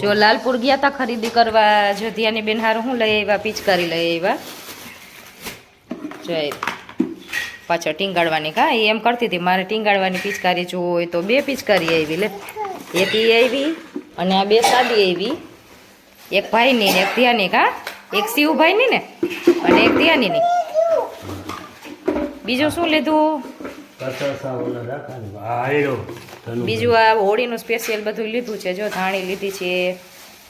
જો લાલપુર ગયા તા ખરીદી કરવા, જો ધ્યાની બેન હારું હું લઈ આવ્યા, પિચકારી લઈ આવ્યા. જય પાછળ ટીંગાડવાની કા એમ કરતી હતી, મારે ટીંગાડવાની પિચકારી જો હોય તો 2 પિચકારી આવી લે, એક ઈ આવી અને આ 2 સાદી આવી, એક ભાઈની ને એક ધ્યાની કા, એક શિવભાઈની ને અને એક ધ્યાનીની. બીજું શું લીધું? બીજું આ હોળીનું સ્પેશિયલ બધું લીધું છે. જો ધાણી લીધી છે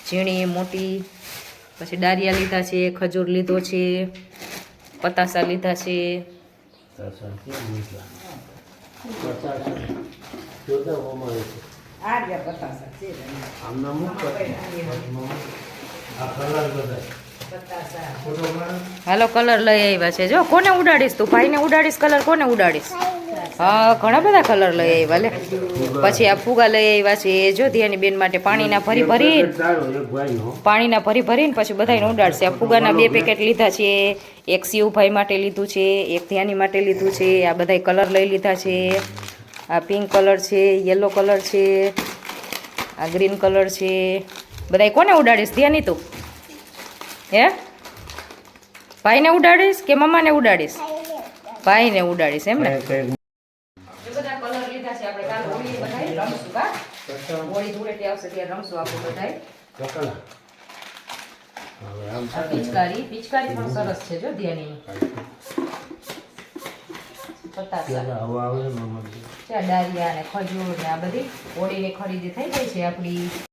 ઝીણી મોટી, પછી ડારિયા લીધા છે, ખજૂર લીધો છે, પતાસા લીધા છે. હાલો કલર લઈ આવ્યા છે. જો કોને ઉડાડીશ તું? ભાઈને ઉડાડીશ કલર? કોને ઉડાડીશ? હા ઘણા બધા કલર લઈ આવ્યા લે. પછી આ ફુગા લઈ આવ્યા છે. જો ધ્યાની બેન માટે પાણીના ભરી ભરીને પછી બધાને ઉડાડશે. આ ફુગાના 2 પેકેટ લીધા છે. એક શિવભાઈ માટે લીધું છે, એક ધ્યાની માટે લીધું છે. આ બધા કલર લઈ લીધા છે. આ પિંક કલર છે, યલો કલર છે, આ ગ્રીન કલર છે. બધાય કોને ઉડાડીશ ધ્યાની તું? હે ભાઈને ઉડાડીશ કે મમ્માને ઉડાડીશ? ભાઈને ઉડાડીશ એમ ને. બધા કલર લીધા છે. આપણે કાલ હોળી બધાય રમશું કા, હોળી ધૂળેટી આવશે ત્યારે રમશું આપણે બધાય. પિચકારી પણ સરસ છે જો ધ્યાની. ડારિયા ને ખજૂર ને આ બધી હોળીની ખરીદી થઈ ગઈ છે આપણી.